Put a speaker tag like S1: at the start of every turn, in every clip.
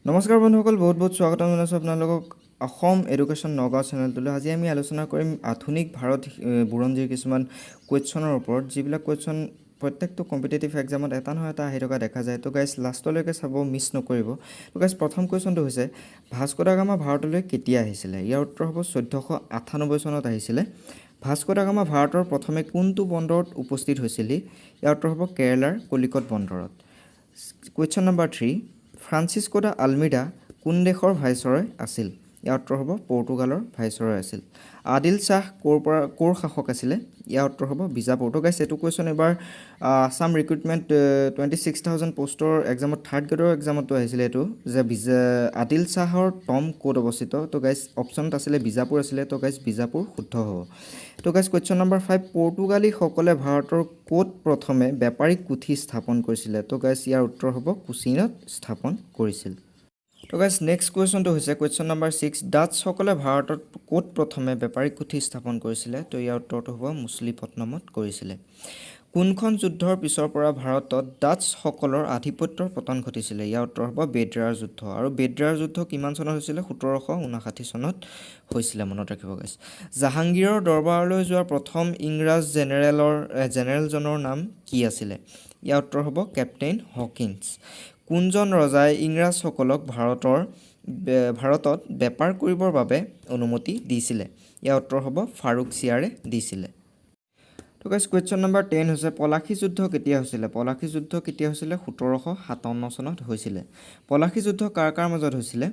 S1: নমস্কাৰ বন্ধুসকল, বহুত বহুত স্বাগতম জনাইছোঁ আপোনালোকক অসম এডুকেশ্যন নগাঁও চেনেলটোলৈ। আজি আমি আলোচনা কৰিম আধুনিক ভাৰত বুৰঞ্জীৰ কিছুমান কুৱেশ্যনৰ ওপৰত, যিবিলাক কুৱেশ্যন প্ৰত্যেকটো কম্পিটিটিভ এক্সামত এটা নহয় এটা আহি থকা দেখা যায়। তো গাইজ লাষ্টলৈকে চাব, মিছ নকৰিব। তো গাইজ প্ৰথম কুৱেশ্যনটো হৈছে ভাস্কো দা গামা ভাৰতলৈ কেতিয়া আহিছিলে? ইয়াৰ উত্তৰ হ'ব 1498 চনত আহিছিলে। ভাস্কো দা গামা ভাৰতৰ প্ৰথমে কোনটো বন্দৰত উপস্থিত হৈছিল? ইয়াৰ উত্তৰ হ'ব কেৰেলাৰ কলিকট বন্দৰত। কুৱেশ্যন নম্বৰ 3, ফ্ৰান্সিস্কো দা আলমিডা কোন দেশৰ ভাইচৰয় আছিল? ইয়াৰ উত্তৰ হ'ব পৰ্তুগালৰ ভাইচৰয় আছিল। আদিল শ্বাহ ক'ৰ শাসক আছিলে? ইয়াৰ উত্তৰ হ'ব বিজাপুৰ। তো গাইছ এইটো কুৱেশ্যন এবাৰ আছাম ৰিক্ৰুইটমেণ্ট 26,000 পোষ্টৰ এক্সামত থাৰ্ড গ্ৰেডৰ এক্সামতো আহিছিলে এইটো, যে আদিল শ্বাহৰ টম ক'ত অৱস্থিত? তো গাইছ অপশ্যনত আছিলে বিজাপুৰ আছিলে। তো গাইছ বিজাপুৰ শুদ্ধ হ'ব। তো গাইছ কুৱেশ্যন নম্বৰ 5, পৰ্তুগালীসকলে ভাৰতৰ ক'ত প্ৰথমে বেপাৰীক কুঠি স্থাপন কৰিছিলে? তো গাইছ ইয়াৰ উত্তৰ হ'ব কোচিনত স্থাপন কৰিছিল। তো গাইছ নেক্সট কুৱেশ্যনটো হৈছে কুৱেশ্যন নম্বৰ 6, ডাচ্চসকলে ভাৰতত ক'ত প্ৰথমে বেপাৰীক কুঠি স্থাপন কৰিছিলে? তো ইয়াৰ উত্তৰটো হ'ব মুছলিপট্টনমত কৰিছিলে। কোনখন যুদ্ধৰ পিছৰ পৰা ভাৰতত ডাচ্চসকলৰ আধিপত্যৰ পতন ঘটিছিলে? ইয়াৰ উত্তৰ হ'ব বেদ্ৰাৰ যুদ্ধ। আৰু বেদ্ৰাৰ যুদ্ধ কিমান চনত হৈছিলে? 1759 চনত হৈছিলে, মনত ৰাখিব গাইছ। জাহাংগীৰৰ দৰবাৰলৈ যোৱা প্ৰথম ইংৰাজ জেনেৰেলজনৰ নাম কি আছিলে? ইয়াৰ উত্তৰ হ'ব কেপ্টেইন হকিন্স। কোনজন ৰজাই ইংৰাজসকলক ভাৰতত বেপাৰ কৰিবৰ বাবে অনুমতি দিছিলে? ইয়াৰ উত্তৰ হ'ব ফাৰুকছিয়াৰে দিছিলে। তো গাইছ কুৱেশ্যন নম্বৰ 10 হৈছে পলাশী যুদ্ধ কেতিয়া হৈছিলে? পলাশী যুদ্ধ কেতিয়া হৈছিলে? 1757 চনত হৈছিলে। পলাশী যুদ্ধ কাৰ কাৰ মাজত হৈছিলে?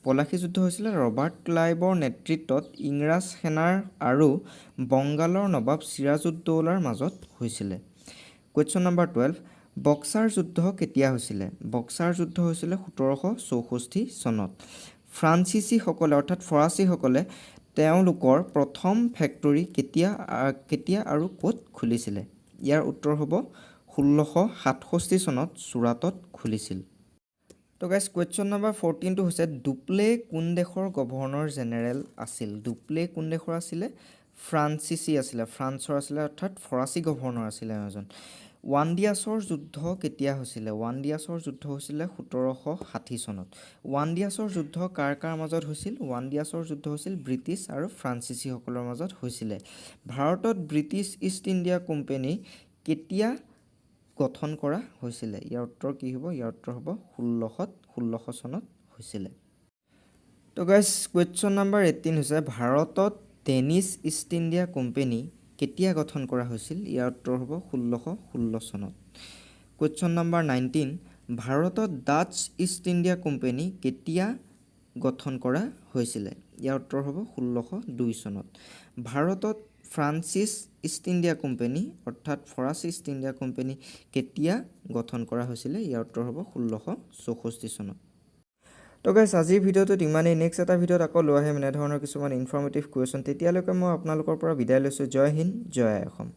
S1: পলাশী যুদ্ধ হৈছিলে ৰবাৰ্ট ক্লাইভৰ নেতৃত্বত ইংৰাজ সেনাৰ আৰু বংগালৰ নবাব চিৰাজউদ্দৌলাৰ মাজত হৈছিলে। কুৱেশ্যন নম্বৰ 12, বক্সাৰ যুদ্ধ কেতিয়া হৈছিলে? বক্সাৰ যুদ্ধ হৈছিলে 1764 চনত। ফ্ৰান্সিচীসকলে অৰ্থাৎ ফৰাচীসকলে তেওঁলোকৰ প্ৰথম ফেক্টৰী কেতিয়া আৰু ক'ত খুলিছিলে? ইয়াৰ উত্তৰ হ'ব 1667 চনত চুৰাটত খুলিছিল। তো গাইছ কুৱেশ্যন নম্বৰ 14টো হৈছে ডুপ্লে কোন দেশৰ গভৰ্ণৰ জেনেৰেল আছিল? ডুপ্লে কোন দেশৰ আছিলে? ফ্ৰান্সিচী আছিলে, ফ্ৰান্সৰ আছিলে, অৰ্থাৎ ফৰাচী গভৰ্ণৰ আছিলে এজন। ৱানডিয়াছৰ যুদ্ধ কেতিয়া হৈছিলে? ৱানডিয়াছৰ যুদ্ধ হৈছিলে 1760 চনত। ৱানডিয়াছৰ যুদ্ধ কাৰ কাৰ মাজত হৈছিল? ৱানডিয়াছৰ যুদ্ধ হৈছিল ব্ৰিটিছ আৰু ফ্ৰান্সিচীসকলৰ মাজত হৈছিলে। ভাৰতত ব্ৰিটিছ ইষ্ট ইণ্ডিয়া কোম্পানী কেতিয়া গঠন কৰা হৈছিলে? ইয়াৰ উত্তৰ কি হ'ব? ইয়াৰ উত্তৰ হ'ব 1616 চনত হৈছিলে। তো গাইছ কুৱেশ্যন নম্বৰ 18 হৈছে ভাৰতত ডেনিছ ইষ্ট ইণ্ডিয়া কোম্পানী কেতিয়া গঠন কৰা হৈছিল? ইয়াৰ উত্তৰ হ'ব 1616 চনত। কুৱেশ্যন নম্বৰ 19, ভাৰতত ডাচ্চ ইষ্ট ইণ্ডিয়া কোম্পানী কেতিয়া গঠন কৰা হৈছিলে? ইয়াৰ উত্তৰ হ'ব 1602 চনত। ভাৰতত ফ্ৰান্সিছ ইষ্ট ইণ্ডিয়া কোম্পানী অৰ্থাৎ ফৰাচী ইষ্ট ইণ্ডিয়া কোম্পানী কেতিয়া গঠন কৰা হৈছিলে? ইয়াৰ উত্তৰ হ'ব 1664 চনত। তো গাইছ আজিৰ ভিডিঅ'টোত ইমানেই। নেক্সট এটা ভিডিঅ'ত আকৌ লৈ আহিম এনেধৰণৰ কিছুমান ইনফৰ্মেটিভ কুৱেশ্যন। তেতিয়ালৈকে মই আপোনালোকৰ পৰা বিদায় লৈছোঁ। জয় হিন্দ, জয় অসম।